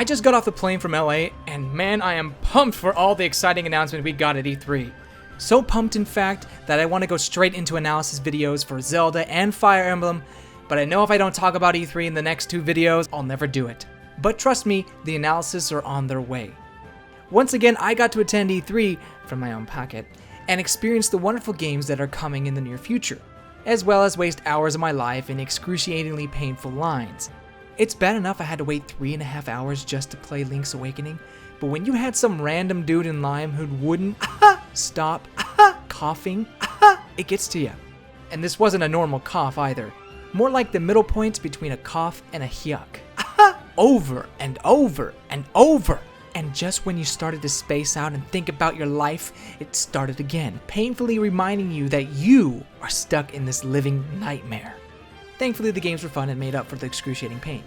I just got off the plane from LA, and man, I am pumped for all the exciting announcements we got at E3. So pumped, in fact, that I want to go straight into analysis videos for Zelda and Fire Emblem, but I know if I don't talk about E3 in the next 2 videos, I'll never do it. But trust me, the analysis are on their way. Once again, I got to attend E3 from my own pocket, and experience the wonderful games that are coming in the near future, as well as waste hours of my life in excruciatingly painful lines. It's bad enough I had to wait 3.5 hours just to play Link's Awakening, but when you had some random dude in line who wouldn't stop coughing, it gets to you. And this wasn't a normal cough either, more like the middle point between a cough and a yuck. Over and over and over. And just when you started to space out and think about your life, it started again, painfully reminding you that you are stuck in this living nightmare. Thankfully, the games were fun and made up for the excruciating pain.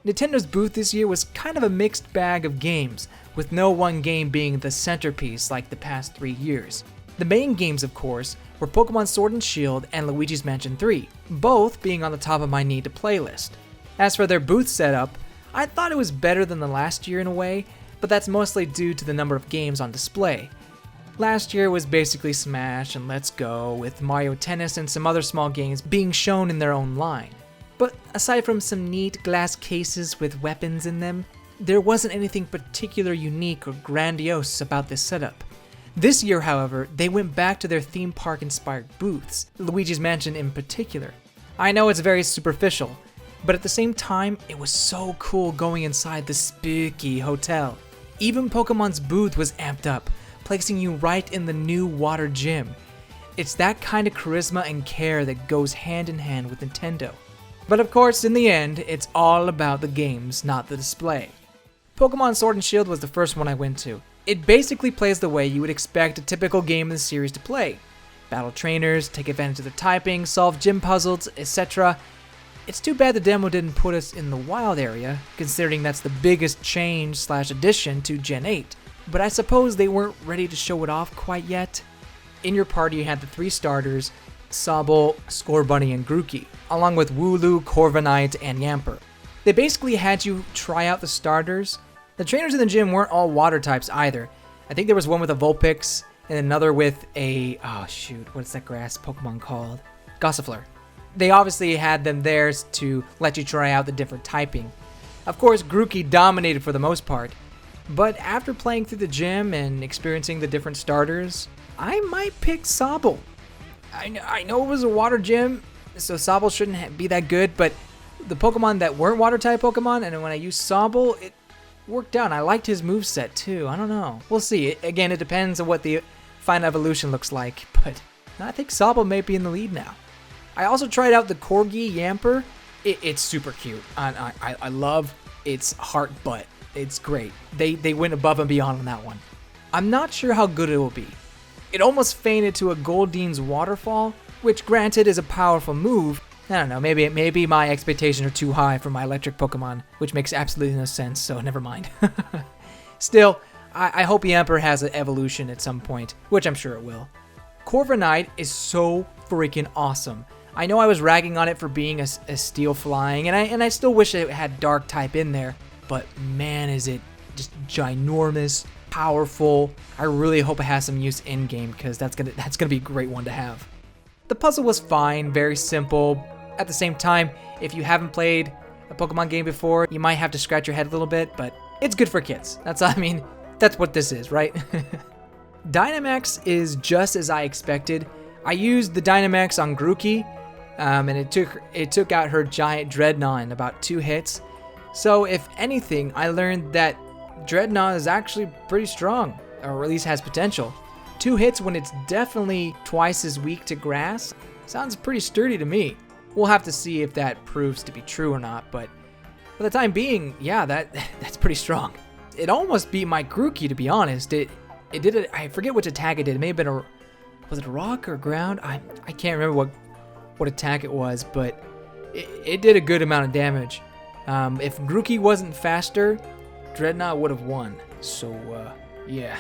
Nintendo's booth this year was kind of a mixed bag of games, with no one game being the centerpiece like the past 3 years. The main games, of course, were Pokémon Sword and Shield and Luigi's Mansion 3, both being on the top of my need-to-play list. As for their booth setup, I thought it was better than the last year in a way, but that's mostly due to the number of games on display. Last year was basically Smash and Let's Go, with Mario Tennis and some other small games being shown in their own line. But aside from some neat glass cases with weapons in them, there wasn't anything particularly unique or grandiose about this setup. This year, however, they went back to their theme park inspired booths, Luigi's Mansion in particular. I know it's very superficial, but at the same time, it was so cool going inside the spooky hotel. Even Pokemon's booth was amped up, placing you right in the new water gym. It's that kind of charisma and care that goes hand in hand with Nintendo. But of course, in the end, it's all about the games, not the display. Pokémon Sword and Shield was the first one I went to. It basically plays the way you would expect a typical game in the series to play. Battle trainers, take advantage of the typing, solve gym puzzles, etc. It's too bad the demo didn't put us in the wild area, considering that's the biggest change/addition to Gen 8. But I suppose they weren't ready to show it off quite yet. In your party you had the 3 starters, Sobble, Scorbunny, and Grookey, along with Wooloo, Corviknight, and Yamper. They basically had you try out the starters. The trainers in the gym weren't all water types either. I think there was one with a Vulpix, and another with a, what's that grass Pokemon called? Gossifleur. They obviously had them there to let you try out the different typing. Of course, Grookey dominated for the most part, but after playing through the gym and experiencing the different starters, I might pick Sobble. I know it was a water gym, so Sobble shouldn't be that good, but the Pokemon that weren't water-type Pokemon, and when I used Sobble, it worked out. I liked his moveset too. I don't know. We'll see. Again, it depends on what the final evolution looks like, but I think Sobble may be in the lead now. I also tried out the Corgi Yamper. It's super cute. I love its heart butt. It's great. They went above and beyond on that one. I'm not sure how good it will be. It almost fainted to a Goldine's Waterfall, which granted is a powerful move. I don't know, maybe my expectations are too high for my electric Pokemon, which makes absolutely no sense, so never mind. Still, I hope Yamper has an evolution at some point, which I'm sure it will. Corviknight is so freaking awesome. I know I was ragging on it for being a steel flying, and I still wish it had dark type in there, but man, is it just ginormous, powerful. I really hope it has some use in game, because that's gonna be a great one to have. The puzzle was fine, very simple. At the same time, if you haven't played a Pokemon game before, you might have to scratch your head a little bit, but it's good for kids. That's what this is, right? Dynamax is just as I expected. I used the Dynamax on Grookey, and it took out her giant Dreadnought in about 2 hits. So if anything, I learned that Dreadnought is actually pretty strong, or at least has potential. 2 hits when it's definitely twice as weak to grass sounds pretty sturdy to me. We'll have to see if that proves to be true or not, but for the time being, yeah, that's pretty strong. It almost beat my Grookey, to be honest. It did it. I forget which attack it did. It may have been was it a rock or ground? I can't remember what attack it was, but it did a good amount of damage. If Grookey wasn't faster, Dreadnought would have won. So yeah.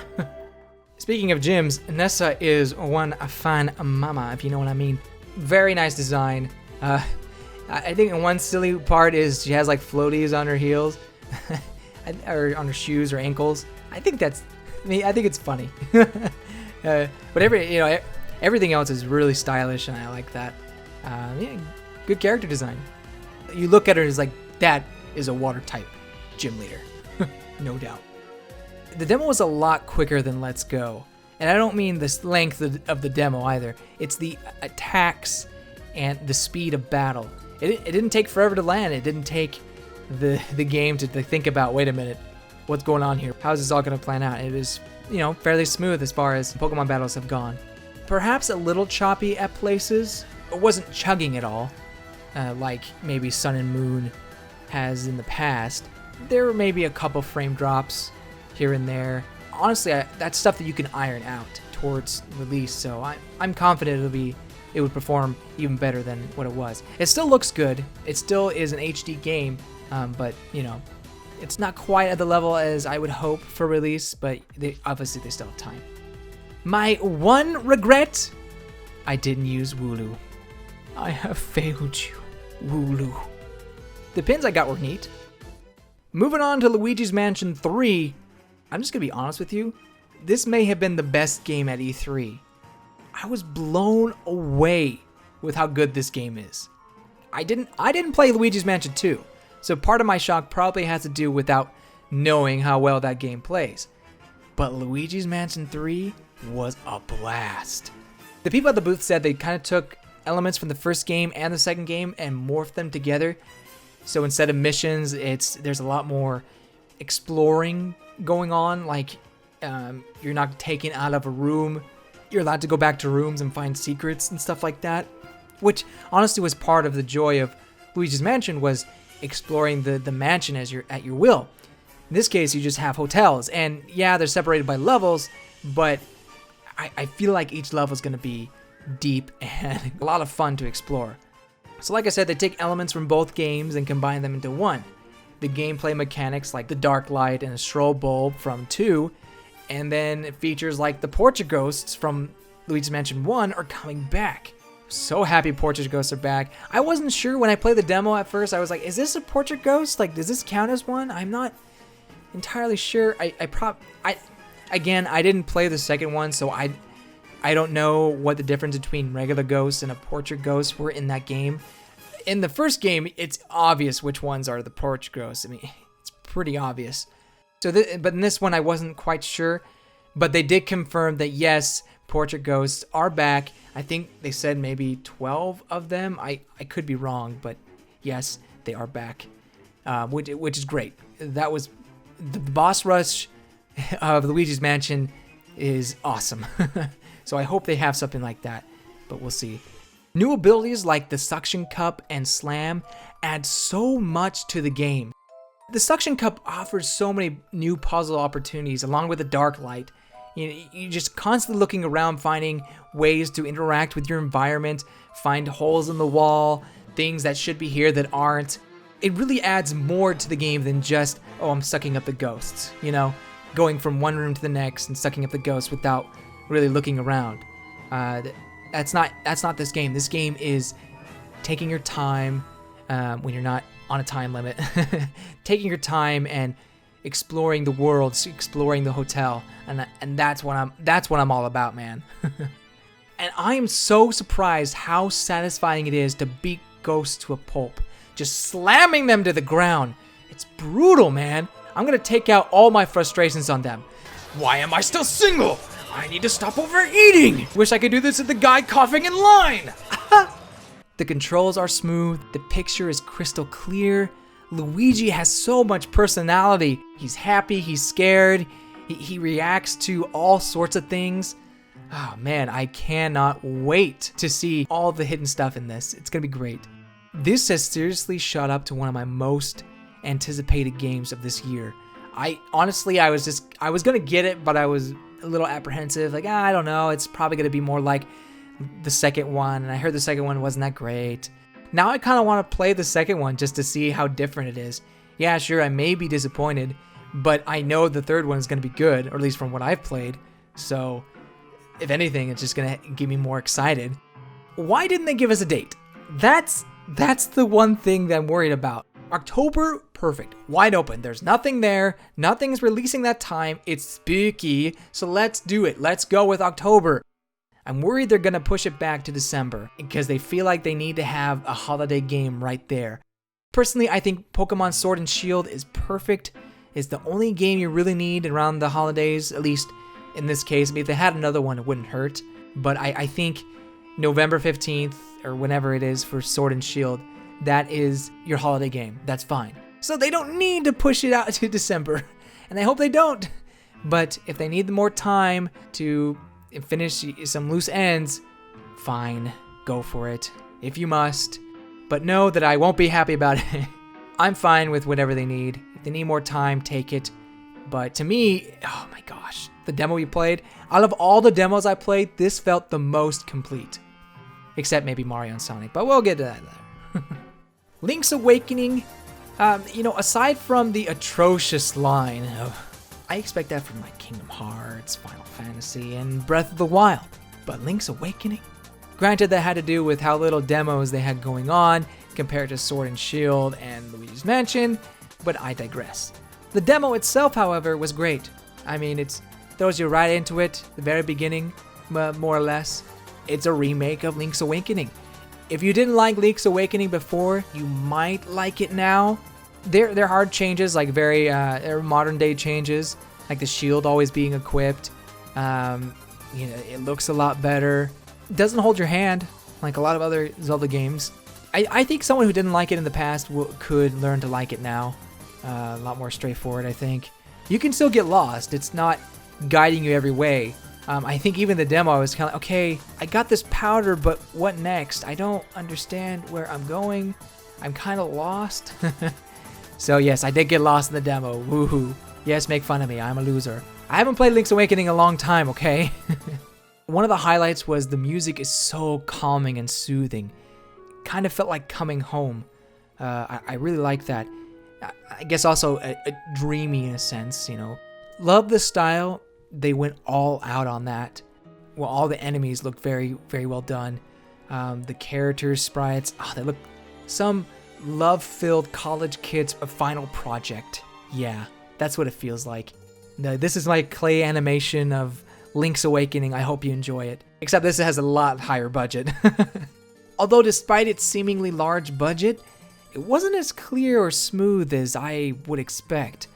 Speaking of gyms, Nessa is one fine mama, if you know what I mean. Very nice design. I think one silly part is she has like floaties on her heels. or on her shoes or ankles. I think it's funny. But everything else is really stylish, and I like that. Yeah, good character design. You look at her as like, that is a water type gym leader, no doubt. The demo was a lot quicker than Let's Go, and I don't mean the length of the demo either. It's the attacks and the speed of battle. It didn't take forever to land. It didn't take the game to think about, wait a minute, what's going on here? How's this all going to plan out? It was, fairly smooth as far as Pokemon battles have gone. Perhaps a little choppy at places. It wasn't chugging at all, like maybe Sun and Moon has in the past. There were maybe a couple frame drops here and there. Honestly, that's stuff that you can iron out towards release, so I'm confident it would perform even better than what it was. It still looks good. It still is an HD game, but it's not quite at the level as I would hope for release, but obviously they still have time. My one regret, I didn't use Wooloo. I have failed you, Wooloo. The pins I got were neat. Moving on to Luigi's Mansion 3, I'm just gonna be honest with you, this may have been the best game at E3. I was blown away with how good this game is. I didn't play Luigi's Mansion 2, so part of my shock probably has to do without knowing how well that game plays. But Luigi's Mansion 3 was a blast. The people at the booth said they kind of took elements from the first game and the second game and morphed them together. So instead of missions, there's a lot more exploring going on. Like you're not taken out of a room. You're allowed to go back to rooms and find secrets and stuff like that. Which honestly was part of the joy of Luigi's Mansion, was exploring the mansion at your will. In this case, you just have hotels. And yeah, they're separated by levels, but I feel like each level is going to be deep and a lot of fun to explore. So like I said, they take elements from both games and combine them into one. The gameplay mechanics like the dark light and a strobe bulb from 2, and then features like the portrait ghosts from Luigi's Mansion 1 are coming back. So happy portrait ghosts are back. I wasn't sure when I played the demo at first. I was like, is this a portrait ghost? Like, does this count as one? I'm not entirely sure. Again, I didn't play the second one, so I don't know what the difference between regular ghosts and a portrait ghost were in that game. In the first game, it's obvious which ones are the portrait ghosts. I mean, it's pretty obvious. But in this one, I wasn't quite sure. But they did confirm that yes, portrait ghosts are back. I think they said maybe 12 of them. I could be wrong, but yes, they are back, which is great. That was the boss rush of Luigi's Mansion is awesome. So I hope they have something like that, but we'll see. New abilities like the Suction Cup and Slam add so much to the game. The Suction Cup offers so many new puzzle opportunities along with the Dark Light. You're just constantly looking around, finding ways to interact with your environment, find holes in the wall, things that should be here that aren't. It really adds more to the game than just, oh, I'm sucking up the ghosts, going from one room to the next and sucking up the ghosts without really looking around. That's not this game. This game is taking your time when you're not on a time limit, taking your time and exploring the world, exploring the hotel, and that's what I'm all about, man. And I am so surprised how satisfying it is to beat ghosts to a pulp, just slamming them to the ground. It's brutal, man. I'm gonna take out all my frustrations on them. Why am I still single? I need to stop overeating. Wish I could do this with the guy coughing in line. The controls are smooth. The picture is crystal clear. Luigi has so much personality. He's happy, he's scared. He reacts to all sorts of things. Oh man, I cannot wait to see all the hidden stuff in this. It's gonna be great. This has seriously shot up to one of my most anticipated games of this year. I was gonna get it, but I was a little apprehensive. Like, I don't know, it's probably gonna be more like the second one, and I heard the second one wasn't that great. Now I kind of want to play the second one just to see how different it is. Yeah, sure, I may be disappointed, but I know the third one is going to be good, or at least from what I've played. So, if anything, it's just going to get me more excited. Why didn't they give us a date? That's the one thing that I'm worried about. October, perfect. Wide open. There's nothing there. Nothing's releasing that time. It's spooky. So let's do it. Let's go with October. I'm worried they're going to push it back to December because they feel like they need to have a holiday game right there. Personally, I think Pokemon Sword and Shield is perfect. It's the only game you really need around the holidays, at least in this case. I mean, if they had another one, it wouldn't hurt. But I think November 15th or whenever it is for Sword and Shield, that is your holiday game. That's fine. So they don't need to push it out to December. And I hope they don't. But if they need more time to finish some loose ends, fine, go for it, if you must. But know that I won't be happy about it. I'm fine with whatever they need. If they need more time, take it. But to me, oh my gosh, the demo we played, out of all the demos I played, this felt the most complete. Except maybe Mario and Sonic, but we'll get to that later. Link's Awakening, aside from the atrocious line of, I expect that from like Kingdom Hearts, Final Fantasy, and Breath of the Wild. But Link's Awakening? Granted, that had to do with how little demos they had going on compared to Sword and Shield and Luigi's Mansion, but I digress. The demo itself, however, was great. I mean, it throws you right into it, the very beginning, more or less. It's a remake of Link's Awakening. If you didn't like Link's Awakening before, you might like it now. They're hard changes, like very modern day changes, like the shield always being equipped. It looks a lot better. It doesn't hold your hand like a lot of other Zelda games. I think someone who didn't like it in the past could learn to like it now. A lot more straightforward, I think. You can still get lost. It's not guiding you every way. I think even the demo, I was kind of like, okay, I got this powder, but what next? I don't understand where I'm going. I'm kind of lost. So yes, I did get lost in the demo. Woohoo. Yes, make fun of me. I'm a loser. I haven't played Link's Awakening in a long time, okay? One of the highlights was the music is so calming and soothing. Kind of felt like coming home. I really like that. I guess also a dreamy in a sense, Love the style. They went all out on that. Well, all the enemies look very, very well done. The characters, sprites, they look some love-filled college kids' final project. Yeah, that's what it feels like. This is like clay animation of Link's Awakening. I hope you enjoy it. Except this has a lot higher budget. Although despite its seemingly large budget, it wasn't as clear or smooth as I would expect.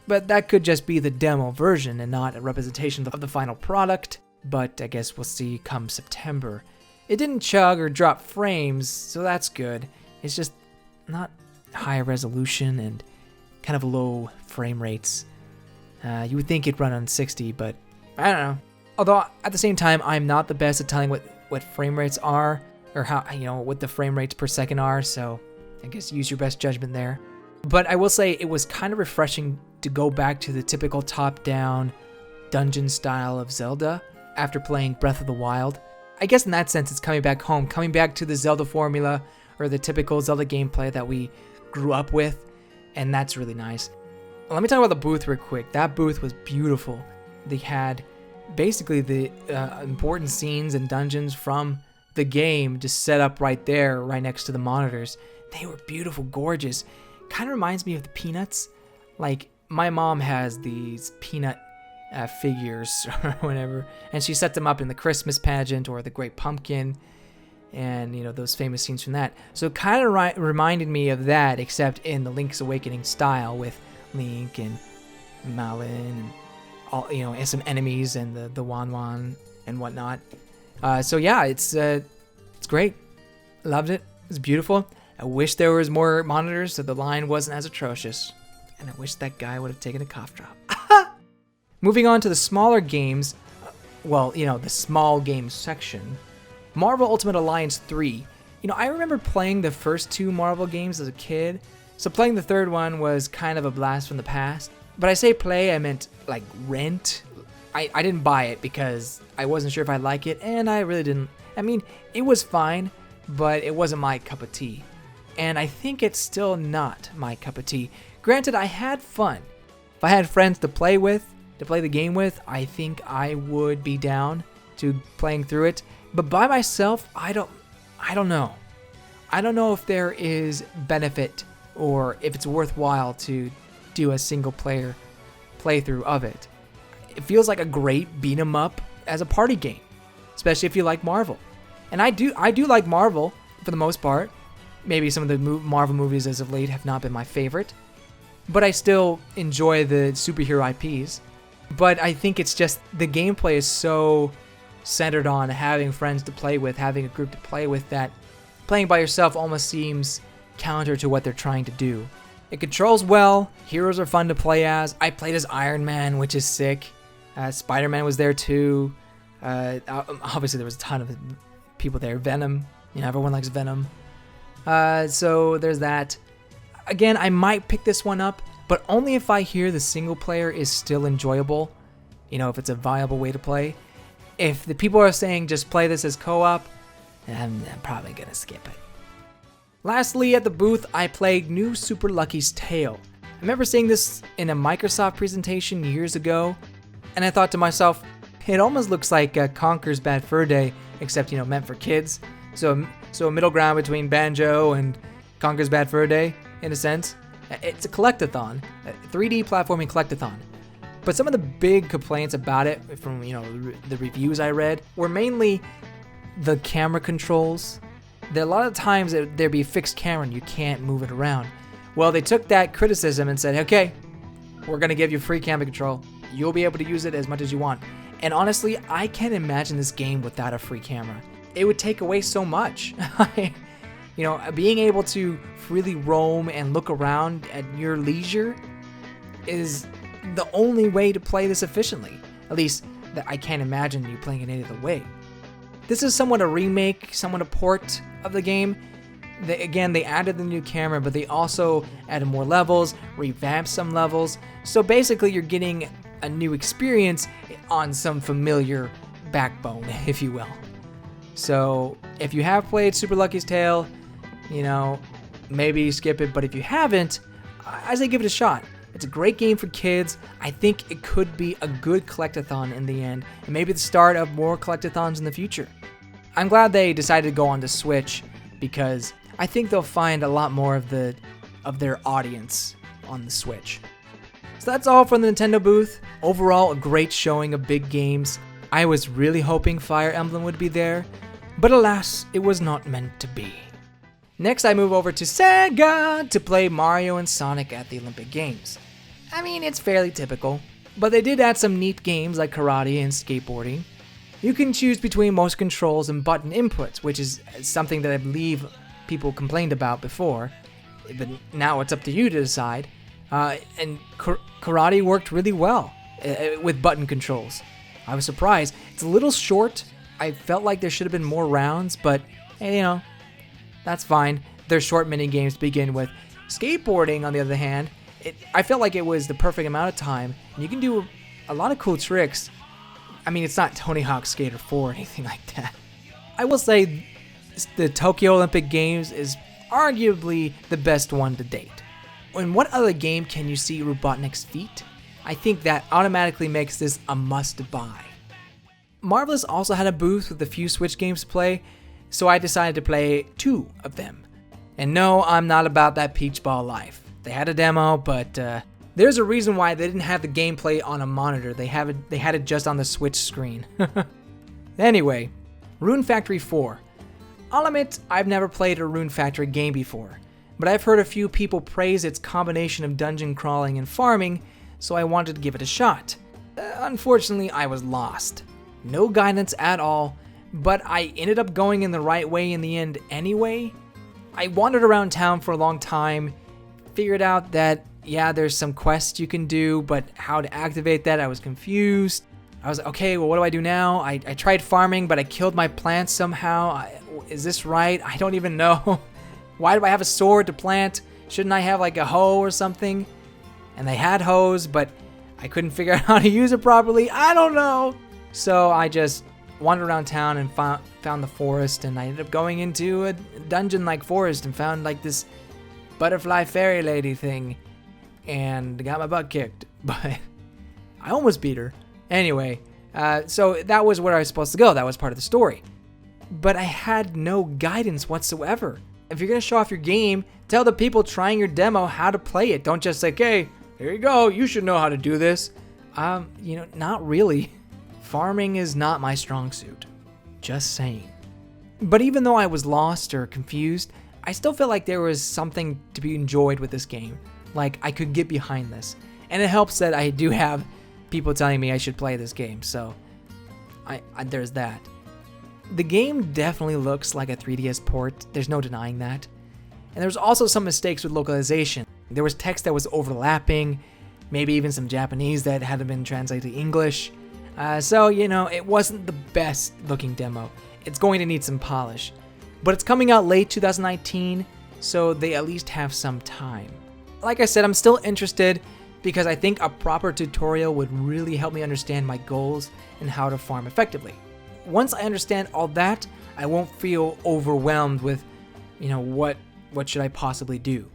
But that could just be the demo version and not a representation of the final product. But I guess we'll see come September. It didn't chug or drop frames, so that's good. It's just not high resolution and kind of low frame rates. You would think it'd run on 60, but I don't know. Although at the same time, I'm not the best at telling what frame rates are or how, what the frame rates per second are. So I guess use your best judgment there. But I will say it was kind of refreshing to go back to the typical top-down dungeon style of Zelda after playing Breath of the Wild. I guess in that sense, it's coming back home, coming back to the Zelda formula or the typical Zelda gameplay that we grew up with, and that's really nice. Let me talk about the booth real quick. That booth was beautiful. They had basically the important scenes and dungeons from the game just set up right there, right next to the monitors. They were beautiful, gorgeous. Kind of reminds me of the Peanuts. Like, my mom has these Peanut figures or whatever, and she set them up in the Christmas pageant or the Great Pumpkin, and those famous scenes from that. So it kind of reminded me of that, except in the Link's Awakening style with Link and Malin and all, and some enemies and the Wan and whatnot. So yeah, it's great. Loved it. It's beautiful. I wish there was more monitors so the line wasn't as atrocious. And I wish that guy would have taken a cough drop. Moving on to the smaller games, the small games section. Marvel Ultimate Alliance 3. I remember playing the first two Marvel games as a kid, so playing the third one was kind of a blast from the past. But I say play, I meant like rent. I didn't buy it because I wasn't sure if I'd like it, and I really didn't. I mean, it was fine, but it wasn't my cup of tea. And I think it's still not my cup of tea. Granted, I had fun. If I had friends to play the game with, I think I would be down to playing through it. But by myself, I don't know. I don't know if there is benefit or if it's worthwhile to do a single player playthrough of it. It feels like a great beat 'em up as a party game, especially if you like Marvel. And I do like Marvel for the most part. Maybe some of the Marvel movies as of late have not been my favorite, but I still enjoy the superhero IPs. But I think it's just the gameplay is so centered on having friends to play with, having a group to play with, that playing by yourself almost seems counter to what they're trying to do. It controls well, heroes are fun to play as. I played as Iron Man, which is sick. Spider-Man was there too. Obviously there was a ton of people there. Venom, everyone likes Venom. So there's that. Again, I might pick this one up, but only if I hear the single player is still enjoyable. If it's a viable way to play. If the people are saying just play this as co-op, I'm probably gonna skip it. Lastly, at the booth, I played New Super Lucky's Tale. I remember seeing this in a Microsoft presentation years ago, and I thought to myself, it almost looks like Conker's Bad Fur Day, except, meant for kids. So a middle ground between Banjo and Conker's Bad Fur Day, in a sense. It's a collectathon, a 3D platforming collectathon. But some of the big complaints about it from, the reviews I read were mainly the camera controls. There a lot of times there'd be a fixed camera and you can't move it around. Well, they took that criticism and said, okay, we're going to give you free camera control. You'll be able to use it as much as you want. And honestly, I can't imagine this game without a free camera. It would take away so much. Being able to freely roam and look around at your leisure is the only way to play this efficiently. At least, I can't imagine you playing it any other way. This is somewhat a remake, somewhat a port of the game. They added the new camera, but they also added more levels, revamped some levels. So basically, you're getting a new experience on some familiar backbone, if you will. So if you have played Super Lucky's Tale, maybe skip it. But if you haven't, I say give it a shot. It's a great game for kids. I think it could be a good collectathon in the end, and maybe the start of more collectathons in the future. I'm glad they decided to go on to Switch, because I think they'll find a lot more of their audience on the Switch. So that's all from the Nintendo booth. Overall, a great showing of big games. I was really hoping Fire Emblem would be there, but alas, it was not meant to be. Next, I move over to Sega to play Mario and Sonic at the Olympic Games. I mean, it's fairly typical, but they did add some neat games like karate and skateboarding. You can choose between motion controls and button inputs, which is something that I believe people complained about before, but now it's up to you to decide. And karate worked really well with button controls. I was surprised. It's a little short. I felt like there should have been more rounds, but hey, that's fine. They're short mini games to begin with. Skateboarding, on the other hand, I felt like it was the perfect amount of time, and you can do a lot of cool tricks. I mean, it's not Tony Hawk's Skater 4 or anything like that. I will say the Tokyo Olympic Games is arguably the best one to date. In what other game can you see Robotnik's feet? I think that automatically makes this a must-buy. Marvelous also had a booth with a few Switch games to play, so I decided to play 2 of them. And no, I'm not about that Peach Ball life. They had a demo, but there's a reason why they didn't have the gameplay on a monitor. They had it just on the Switch screen. Anyway, Rune Factory 4. I'll admit, I've never played a Rune Factory game before, but I've heard a few people praise its combination of dungeon crawling and farming, so I wanted to give it a shot. Unfortunately, I was lost. No guidance at all, but I ended up going in the right way in the end anyway. I wandered around town for a long time, figured out that, yeah, there's some quests you can do, but how to activate that, I was confused. I was like, okay, well, what do I do now? I tried farming, but I killed my plants somehow. Is this right? I don't even know. Why do I have a sword to plant? Shouldn't I have like a hoe or something? And they had hoes, but I couldn't figure out how to use it properly. I don't know. So I just wandered around town and found the forest, and I ended up going into a dungeon-like forest and found like this butterfly fairy lady thing, and got my butt kicked, but I almost beat her. Anyway, so that was where I was supposed to go. That was part of the story. But I had no guidance whatsoever. If you're going to show off your game, tell the people trying your demo how to play it. Don't just say, hey, here you go, you should know how to do this. Not really. Farming is not my strong suit. Just saying. But even though I was lost or confused, I still felt like there was something to be enjoyed with this game. Like, I could get behind this. And it helps that I do have people telling me I should play this game, so there's that. The game definitely looks like a 3DS port, there's no denying that. And there's also some mistakes with localization. There was text that was overlapping, maybe even some Japanese that hadn't been translated to English. So, it wasn't the best looking demo. It's going to need some polish. But it's coming out late 2019, so they at least have some time. Like I said, I'm still interested because I think a proper tutorial would really help me understand my goals and how to farm effectively. Once I understand all that, I won't feel overwhelmed with, what should I possibly do.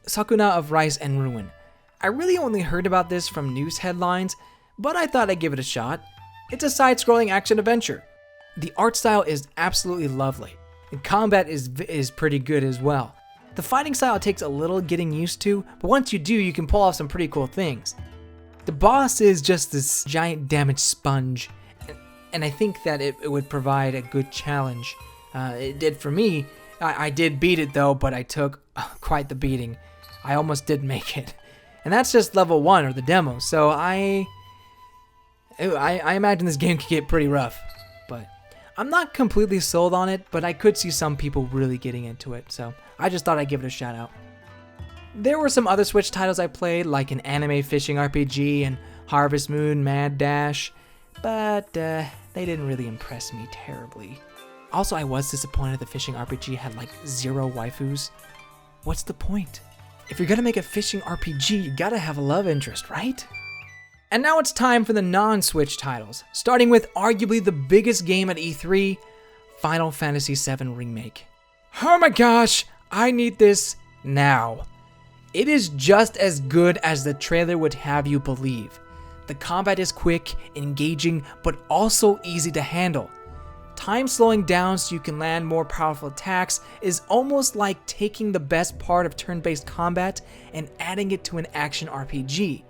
Hakuna of Rice and Rune. I really only heard about this from news headlines, but I thought I'd give it a shot. It's a side-scrolling action-adventure. The art style is absolutely lovely, and combat is pretty good as well. The fighting style takes a little getting used to, but once you do, you can pull off some pretty cool things. The boss is just this giant damage sponge, and I think that it would provide a good challenge. It did for me. I did beat it though, but I took quite the beating. I almost did make it. And that's just level 1 or the demo, so I imagine this game could get pretty rough. But I'm not completely sold on it, but I could see some people really getting into it, so I just thought I'd give it a shout out. There were some other Switch titles I played, like an anime fishing RPG and Harvest Moon Mad Dash, but they didn't really impress me terribly. Also, I was disappointed the fishing RPG had like 0 waifus. What's the point? If you're gonna make a fishing RPG, you gotta have a love interest, right? And now it's time for the non-Switch titles, starting with arguably the biggest game at E3, Final Fantasy VII Remake. Oh my gosh, I need this now. It is just as good as the trailer would have you believe. The combat is quick, engaging, but also easy to handle. Time slowing down so you can land more powerful attacks is almost like taking the best part of turn-based combat and adding it to an action RPG.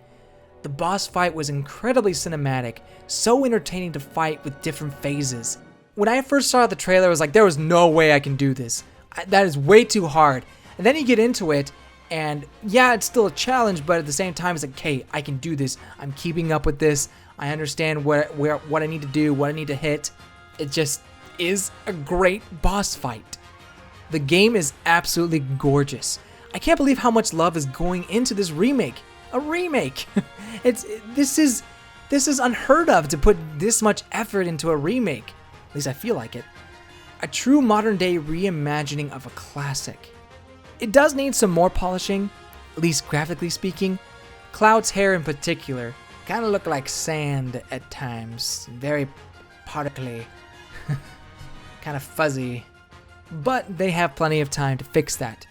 The boss fight was incredibly cinematic, so entertaining to fight with different phases. When I first saw the trailer, I was like, there was no way I can do this. That is way too hard. And then you get into it, and yeah, it's still a challenge, but at the same time, it's like, hey, I can do this. I'm keeping up with this. I understand what I need to do, what I need to hit. It just is a great boss fight. The game is absolutely gorgeous. I can't believe how much love is going into this remake. A remake. This is unheard of to put this much effort into a remake. At least I feel like it. A true modern day reimagining of a classic. It does need some more polishing, at least graphically speaking. Cloud's hair in particular kind of look like sand at times. Very particly. Kind of fuzzy. But they have plenty of time to fix that.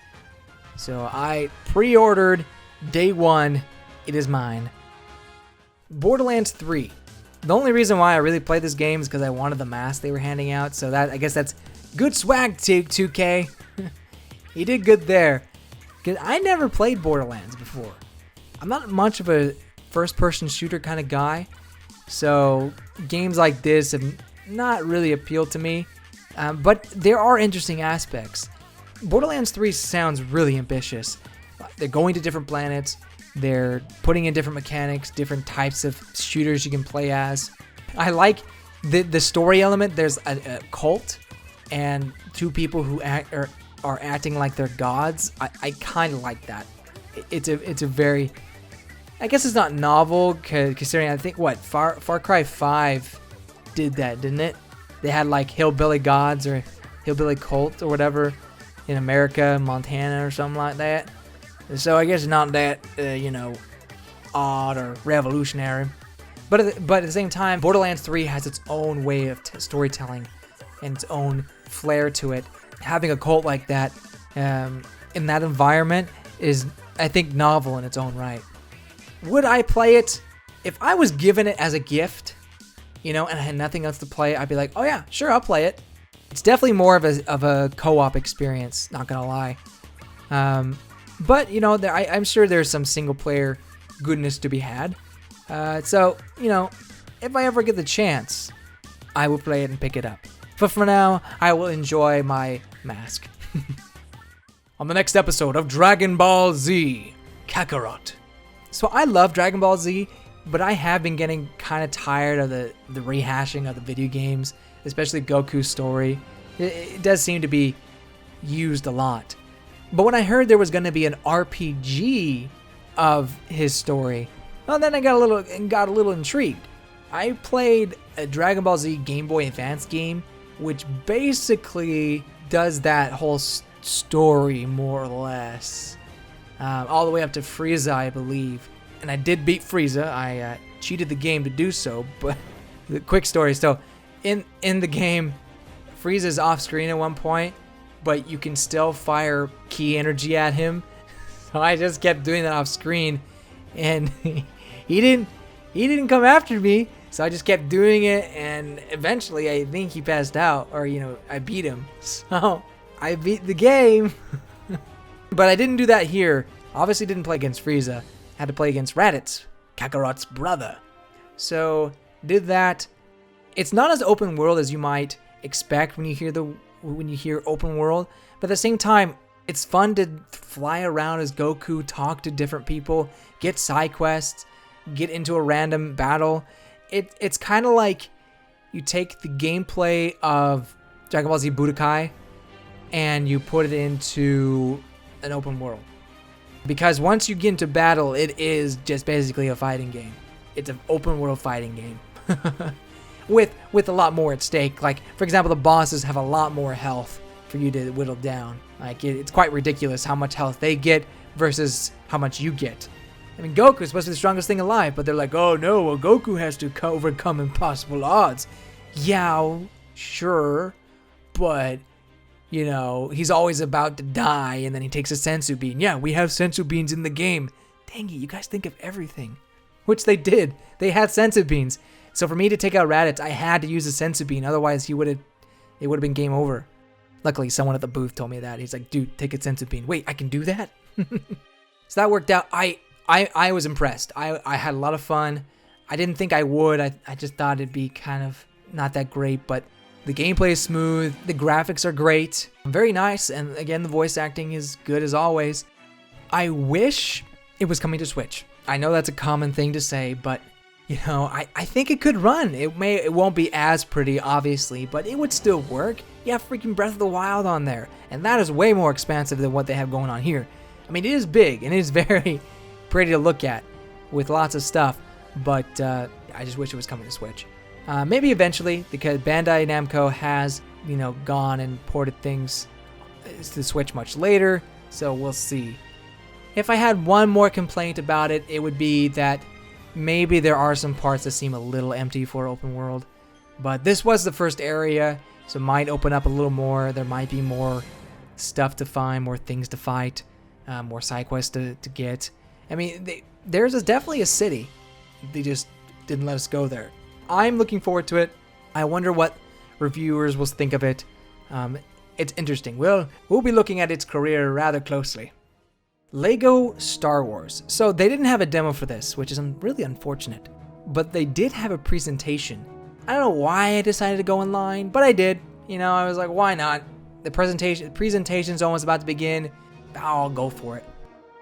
So I pre-ordered day 1. It is mine. Borderlands 3. The only reason why I really played this game is because I wanted the mask they were handing out. So I guess that's good swag, 2K. You did good there. Because I never played Borderlands before. I'm not much of a first-person shooter kind of guy. So games like this have not really appealed to me. But there are interesting aspects. Borderlands 3 sounds really ambitious. They're going to different planets. They're putting in different mechanics, different types of shooters you can play as. I like the story element. There's a cult and 2 people who are acting like they're gods. I kind of like that. It's a very, I guess it's not novel considering I think Far Cry 5 did that, didn't it? They had like hillbilly gods or hillbilly cult or whatever in America, Montana or something like that. So I guess not that, odd or revolutionary. But at the same time, Borderlands 3 has its own way of storytelling and its own flair to it. Having a cult like that in that environment is, I think, novel in its own right. Would I play it? If I was given it as a gift, and I had nothing else to play, I'd be like, oh yeah, sure, I'll play it. It's definitely more of a co-op experience, not gonna lie. But you know, I'm sure there's some single player goodness to be had. So you know, if I ever get the chance, I will play it and pick it up. But for now, I will enjoy my mask. On the next episode of Dragon Ball Z, Kakarot. So I love Dragon Ball Z, but I have been getting kind of tired of the rehashing of the video games, especially Goku's story. It does seem to be used a lot. But when I heard there was going to be an RPG of his story, well, then I got a little intrigued. I played a Dragon Ball Z Game Boy Advance game, which basically does that whole story more or less, all the way up to Frieza, I believe. And I did beat Frieza. I cheated the game to do so, but the quick story. So in the game, Frieza's off screen at one point, but you can still fire ki energy at him. So I just kept doing that off screen, and he didn't come after me. So I just kept doing it, and eventually I think he passed out, or you know, I beat him. So I beat the game. But I didn't do that here. Obviously didn't play against Frieza. Had to play against Raditz, Kakarot's brother. So did that. It's not as open world as you might expect when you hear open world, but at the same time, it's fun to fly around as Goku, talk to different people, get side quests, get into a random battle. It's kind of like you take the gameplay of Dragon Ball Z Budokai and you put it into an open world. Because once you get into battle, it is just basically a fighting game. It's an open world fighting game. with a lot more at stake. Like, for example, the bosses have a lot more health for you to whittle down. Like, it's quite ridiculous how much health they get versus how much you get. I mean, Goku is supposed to be the strongest thing alive, but they're like, oh no, well, Goku has to overcome impossible odds. Yeah, sure, but, you know, he's always about to die, and then he takes a sensu bean. Yeah, we have sensu beans in the game. Dang it, you guys think of everything. Which they did. They had sensu beans. So for me to take out Raditz, I had to use a sensu bean, otherwise it would have been game over. Luckily, someone at the booth told me that. He's like, dude, take a sensu bean. Wait, I can do that? So that worked out. I was impressed. I had a lot of fun. I didn't think I would. I just thought it'd be kind of not that great, but the gameplay is smooth. The graphics are great. Very nice. And again, the voice acting is good as always. I wish it was coming to Switch. I know that's a common thing to say, but you know, I think it could run. It won't be as pretty, obviously, but it would still work. You have freaking Breath of the Wild on there, and that is way more expansive than what they have going on here. I mean, it is big, and it is very pretty to look at with lots of stuff, but I just wish it was coming to Switch. Maybe eventually, because Bandai Namco has, you know, gone and ported things to Switch much later, so we'll see. If I had one more complaint about it, it would be that maybe there are some parts that seem a little empty for open world, but this was the first area, so it might open up a little more. There might be more stuff to find, more things to fight, more side quests to get. I mean, there's definitely a city. They just didn't let us go there. I'm looking forward to it. I wonder what reviewers will think of it. It's interesting. We'll be looking at its career rather closely. Lego Star Wars. So they didn't have a demo for this, which is really unfortunate. But they did have a presentation. I don't know why I decided to go online, but I did. You know, I was like, why not? The presentation's almost about to begin. I'll go for it.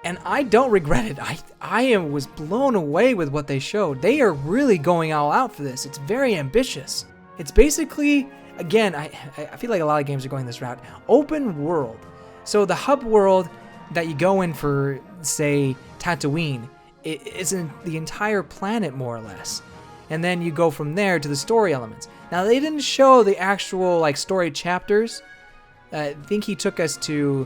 And I don't regret it. I was blown away with what they showed. They are really going all out for this. It's very ambitious. It's basically, again, I feel like a lot of games are going this route. Open world. So the hub world that you go in for, say, Tatooine, it isn't the entire planet, more or less. And then you go from there to the story elements. Now, they didn't show the actual, like, story chapters. I think he took us to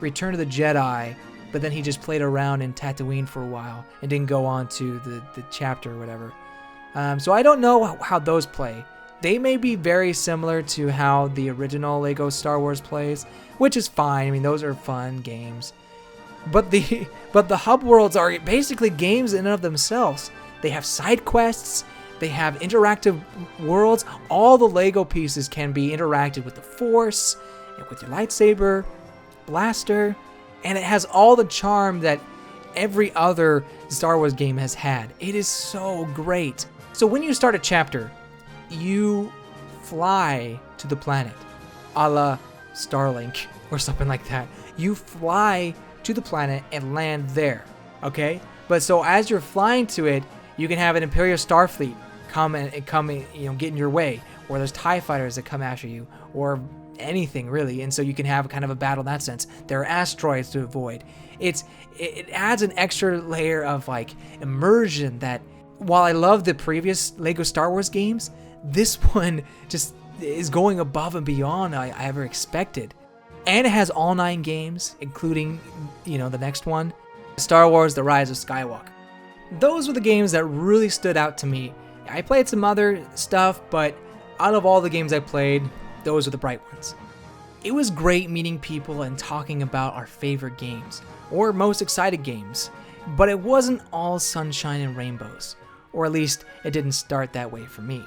Return of the Jedi, but then he just played around in Tatooine for a while and didn't go on to the chapter or whatever. So I don't know how those play. They may be very similar to how the original Lego Star Wars plays, which is fine. I mean, those are fun games. But the hub worlds are basically games in and of themselves. They have side quests. They have interactive worlds. All the Lego pieces can be interacted with the Force, with your lightsaber, blaster, and it has all the charm that every other Star Wars game has had. It is so great. So when you start a chapter, you fly to the planet, a la Starlink or something like that. You fly to the planet and land there, okay? But so as you're flying to it, you can have an Imperial Starfleet come and get in your way, or there's TIE fighters that come after you, or anything really, and so you can have kind of a battle in that sense. There are asteroids to avoid. It adds an extra layer of like immersion that, while I love the previous Lego Star Wars games, this one just is going above and beyond I ever expected. And it has all 9 games, including, the next one, Star Wars: The Rise of Skywalker. Those were the games that really stood out to me. I played some other stuff, but out of all the games I played, those are the bright ones. It was great meeting people and talking about our favorite games, or most excited games, but it wasn't all sunshine and rainbows, or at least it didn't start that way for me.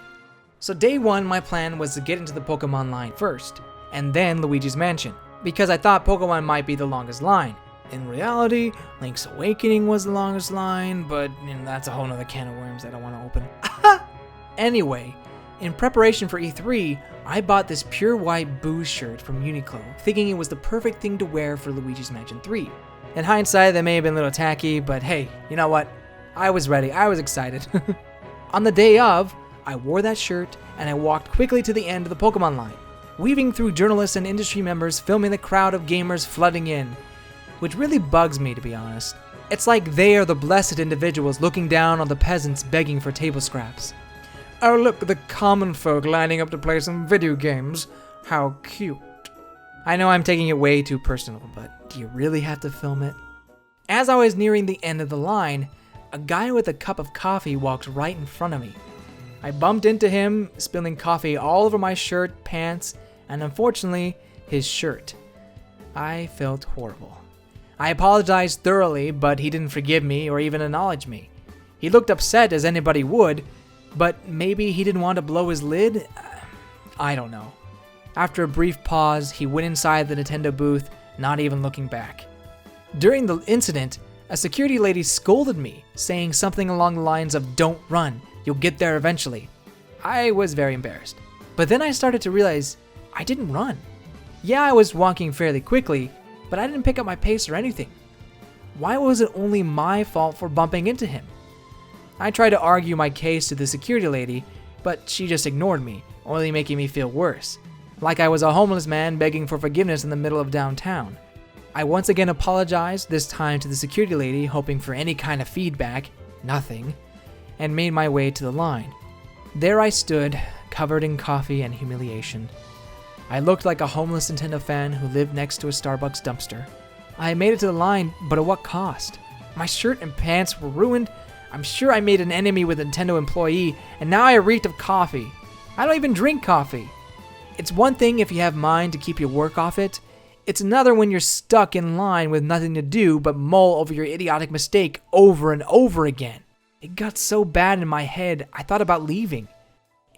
So day one, my plan was to get into the Pokemon line first, and then Luigi's Mansion, because I thought Pokemon might be the longest line. In reality, Link's Awakening was the longest line, but that's a whole nother can of worms that I want to open. Anyway, in preparation for E3, I bought this pure white Boo shirt from Uniqlo, thinking it was the perfect thing to wear for Luigi's Mansion 3. In hindsight, that may have been a little tacky, but hey, you know what? I was ready, I was excited. On the day of, I wore that shirt and I walked quickly to the end of the Pokemon line, weaving through journalists and industry members filming the crowd of gamers flooding in, which really bugs me, to be honest. It's like they are the blessed individuals looking down on the peasants begging for table scraps. Oh, look at the common folk lining up to play some video games. How cute. I know I'm taking it way too personal, but do you really have to film it? As I was nearing the end of the line, a guy with a cup of coffee walked right in front of me. I bumped into him, spilling coffee all over my shirt, pants, and unfortunately, his shirt. I felt horrible. I apologized thoroughly, but he didn't forgive me or even acknowledge me. He looked upset, as anybody would, but maybe he didn't want to blow his lid? I don't know. After a brief pause, he went inside the Nintendo booth, not even looking back. During the incident, a security lady scolded me, saying something along the lines of, "Don't run, you'll get there eventually." I was very embarrassed. But then I started to realize I didn't run. Yeah, I was walking fairly quickly, but I didn't pick up my pace or anything. Why was it only my fault for bumping into him? I tried to argue my case to the security lady, but she just ignored me, only making me feel worse. Like I was a homeless man begging for forgiveness in the middle of downtown. I once again apologized, this time to the security lady, hoping for any kind of feedback, nothing, and made my way to the line. There I stood, covered in coffee and humiliation. I looked like a homeless Nintendo fan who lived next to a Starbucks dumpster. I made it to the line, but at what cost? My shirt and pants were ruined. I'm sure I made an enemy with a Nintendo employee, and now I reeked of coffee. I don't even drink coffee. It's one thing if you have mind to keep your work off it. It's another when you're stuck in line with nothing to do but mull over your idiotic mistake over and over again. It got so bad in my head, I thought about leaving.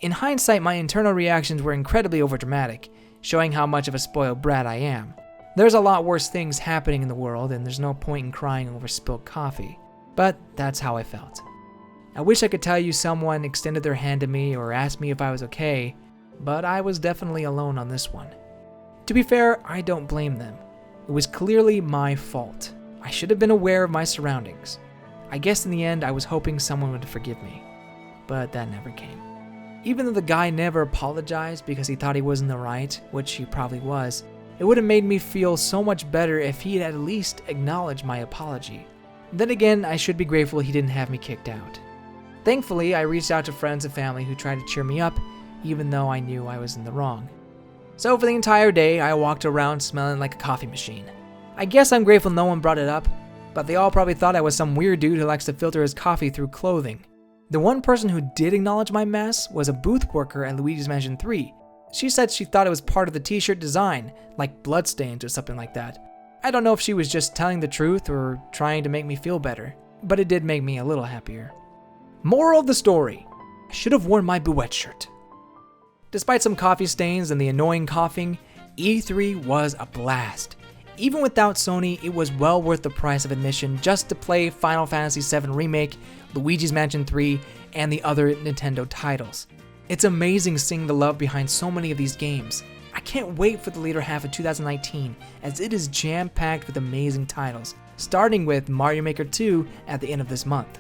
In hindsight, my internal reactions were incredibly overdramatic, showing how much of a spoiled brat I am. There's a lot worse things happening in the world, and there's no point in crying over spilled coffee. But that's how I felt. I wish I could tell you someone extended their hand to me or asked me if I was okay, but I was definitely alone on this one. To be fair, I don't blame them. It was clearly my fault. I should have been aware of my surroundings. I guess in the end, I was hoping someone would forgive me, but that never came. Even though the guy never apologized because he thought he was in the right, which he probably was, it would have made me feel so much better if he had at least acknowledged my apology. Then again, I should be grateful he didn't have me kicked out. Thankfully, I reached out to friends and family who tried to cheer me up, even though I knew I was in the wrong. So for the entire day, I walked around smelling like a coffee machine. I guess I'm grateful no one brought it up, but they all probably thought I was some weird dude who likes to filter his coffee through clothing. The one person who did acknowledge my mess was a booth worker at Luigi's Mansion 3. She said she thought it was part of the t-shirt design, like bloodstains or something like that. I don't know if she was just telling the truth or trying to make me feel better, but it did make me a little happier. Moral of the story: should have worn my Buet shirt. Despite some coffee stains and the annoying coughing, E3 was a blast. Even without Sony, it was well worth the price of admission just to play Final Fantasy VII Remake, Luigi's Mansion 3, and the other Nintendo titles. It's amazing seeing the love behind so many of these games. I can't wait for the later half of 2019, as it is jam-packed with amazing titles, starting with Mario Maker 2 at the end of this month.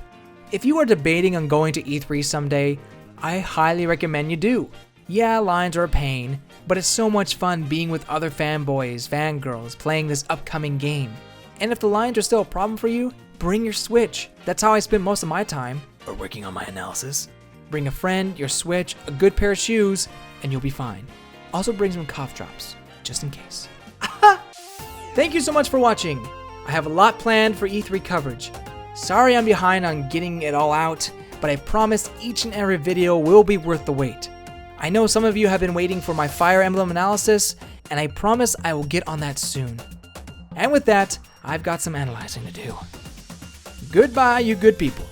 If you are debating on going to E3 someday, I highly recommend you do. Yeah, lines are a pain, but it's so much fun being with other fanboys, fangirls, playing this upcoming game. And if the lines are still a problem for you, bring your Switch. That's how I spend most of my time, or working on my analysis. Bring a friend, your Switch, a good pair of shoes, and you'll be fine. Also bring some cough drops, just in case. Thank you so much for watching. I have a lot planned for E3 coverage. Sorry I'm behind on getting it all out, but I promise each and every video will be worth the wait. I know some of you have been waiting for my Fire Emblem analysis, and I promise I will get on that soon. And with that, I've got some analyzing to do. Goodbye, you good people.